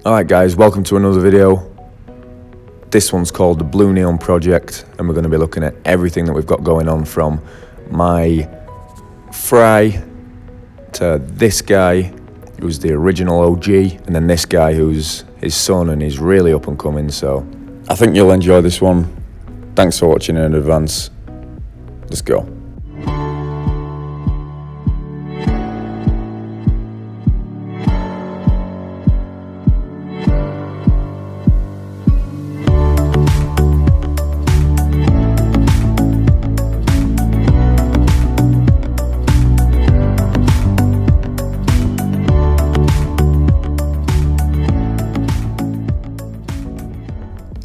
Alright guys, welcome to another video. This one's called the Blue Neon Project, and we're going to be looking at everything that we've got going on, from my fry to this guy who's the original OG, and then this guy who's his son and he's really up and coming. So I think you'll enjoy this one. Thanks for watching in advance. Let's go.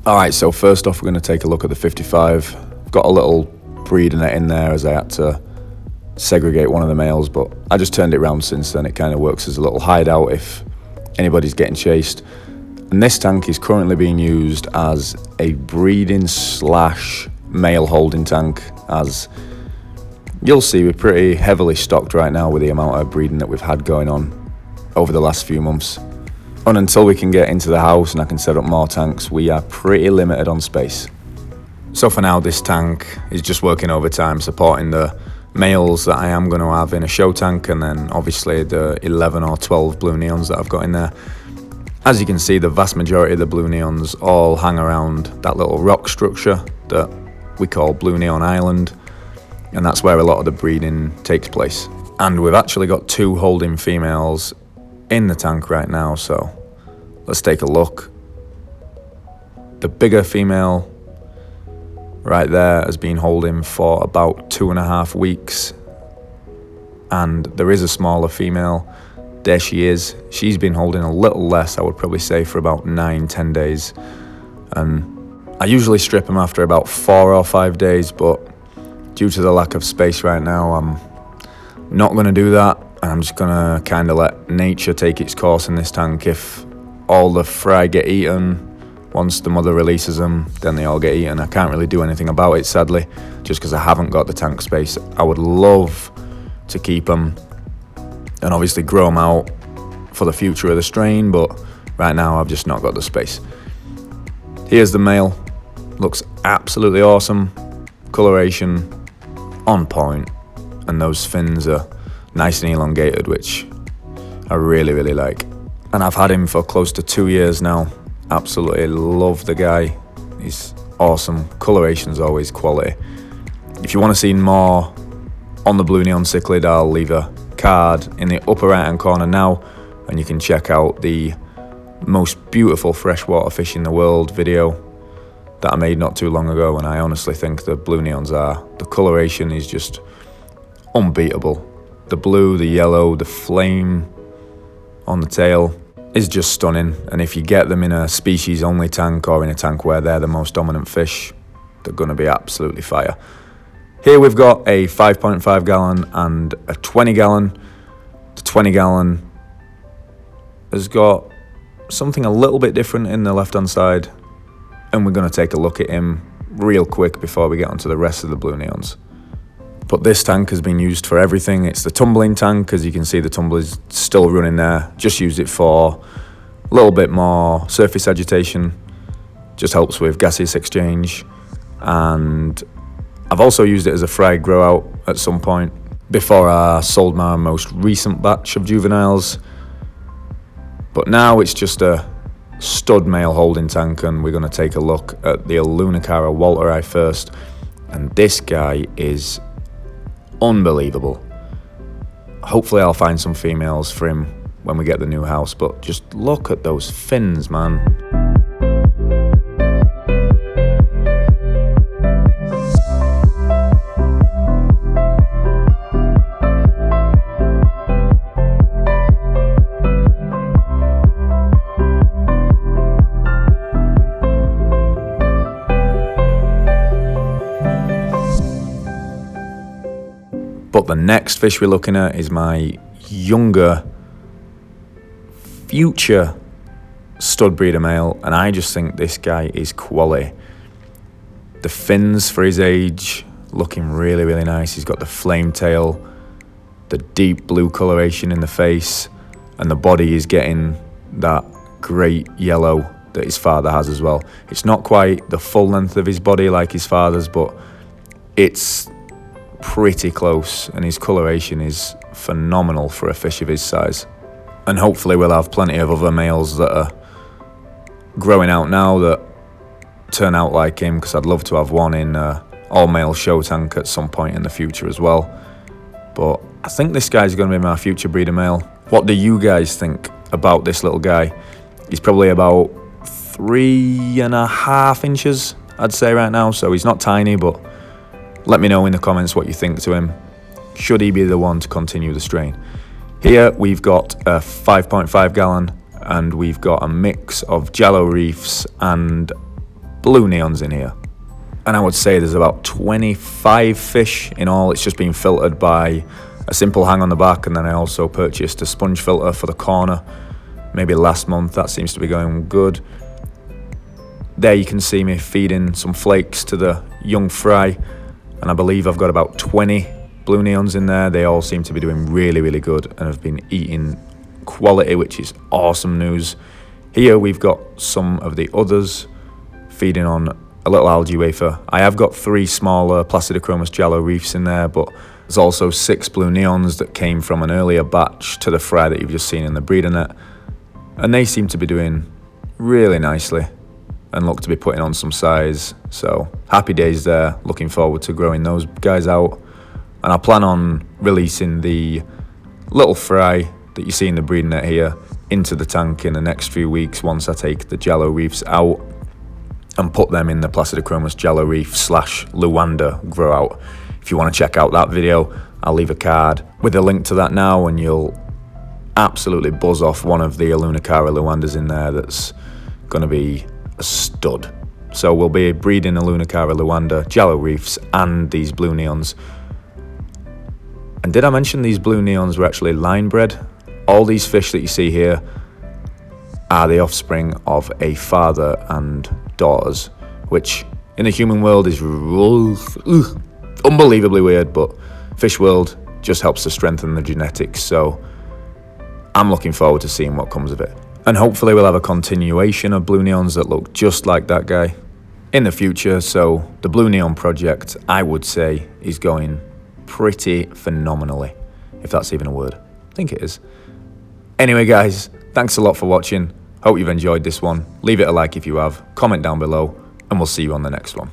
Alright, so first off we're going to take a look at the 55. I've got a little breeder net in there as I had to segregate one of the males, but I just turned it around since then. It kind of works as a little hideout if anybody's getting chased. And this tank is currently being used as a breeding / male holding tank. As you'll see, we're pretty heavily stocked right now with the amount of breeding that we've had going on over the last few months. And until we can get into the house and I can set up more tanks, we are pretty limited on space. So for now, this tank is just working overtime, supporting the males that I am going to have in a show tank, and then obviously the 11 or 12 blue neons that I've got in there. As you can see, the vast majority of the blue neons all hang around that little rock structure that we call Blue Neon Island, and that's where a lot of the breeding takes place. And we've actually got 2 holding females in the tank right now, so let's take a look. The bigger female right there has been holding for about 2.5 weeks, and there is a smaller female. There she is. She's been holding a little less, I would probably say, for about 9-10 days, and I usually strip them after about 4 or 5 days, but due to the lack of space right now, I'm not going to do that. And I'm just gonna kind of let nature take its course in this tank. If all the fry get eaten, once the mother releases them, then they all get eaten. I can't really do anything about it, sadly, just because I haven't got the tank space. I would love to keep them and obviously grow them out for the future of the strain, but right now I've just not got the space. Here's the male. Looks absolutely awesome. Coloration on point, and those fins are nice and elongated, which I really like. And I've had him for close to 2 years now. Absolutely love the guy. He's awesome. Coloration's always quality. If you want to see more on the Blue Neon Cichlid, I'll leave a card in the upper right hand corner now, and you can check out the most beautiful freshwater fish in the world video that I made not too long ago. And I honestly think the Blue Neons are, the coloration is just unbeatable. The blue, the yellow, the flame on the tail is just stunning. And if you get them in a species only tank, or in a tank where they're the most dominant fish, they're going to be absolutely fire. Here we've got a 5.5 gallon and a 20 gallon. The 20 gallon has got something a little bit different in the left hand side, and we're going to take a look at him real quick before we get onto the rest of the blue neons. But this tank has been used for everything. It's the tumbling tank. As you can see, the tumbler's still running there. Just used it for a little bit more surface agitation. Just helps with gaseous exchange. And I've also used it as a fry grow out at some point before I sold my most recent batch of juveniles. But now it's just a stud male holding tank, and we're going to take a look at the aulonocara Walteri first. And this guy is unbelievable. Hopefully I'll find some females for him when we get the new house, but just look at those fins, man. But the next fish we're looking at is my younger future stud breeder male, and I just think this guy is quality. The fins for his age looking really, really nice. He's got the flame tail, the deep blue coloration in the face, and the body is getting that great yellow that his father has as well. It's not quite the full length of his body like his father's, but it's pretty close, and his coloration is phenomenal for a fish of his size. And hopefully we'll have plenty of other males that are growing out now that turn out like him, because I'd love to have one in all-male show tank at some point in the future as well. But I think this guy's going to be my future breeder male. What do you guys think about this little guy? He's probably about 3.5 inches, I'd say right now, so he's not tiny, but let me know in the comments what you think to him. Should he be the one to continue the strain? Here we've got a 5.5 gallon, and we've got a mix of jello reefs and blue neons in here. And I would say there's about 25 fish in all. It's just been filtered by a simple hang on the back, and then I also purchased a sponge filter for the corner maybe last month. That seems to be going good. There you can see me feeding some flakes to the young fry, and I believe I've got about 20 blue neons in there. They all seem to be doing really, really good and have been eating quality, which is awesome news. Here we've got some of the others feeding on a little algae wafer. I have got 3 smaller Placidochromis jello reefs in there, but there's also 6 blue neons that came from an earlier batch to the fry that you've just seen in the breeder net, and they seem to be doing really nicely and look to be putting on some size. So happy days there, looking forward to growing those guys out. And I plan on releasing the little fry that you see in the breeding net here into the tank in the next few weeks once I take the jello reefs out and put them in the Placidochromis jello reef / Luanda grow out. If you want to check out that video, I'll leave a card with a link to that now, and you'll absolutely buzz off one of the aulonocara Luandas in there that's going to be a stud. So we'll be breeding aulonocara Luanda, jello reefs, and these blue neons. And did I mention these blue neons were actually line bred? All these fish that you see here are the offspring of a father and daughters, which in the human world is unbelievably weird, but fish world just helps to strengthen the genetics. So I'm looking forward to seeing what comes of it. And hopefully we'll have a continuation of blue neons that look just like that guy in the future. So the blue neon project, I would say, is going pretty phenomenally, if that's even a word. I think it is. Anyway guys, thanks a lot for watching. Hope you've enjoyed this one. Leave it a like if you have, comment down below, and we'll see you on the next one.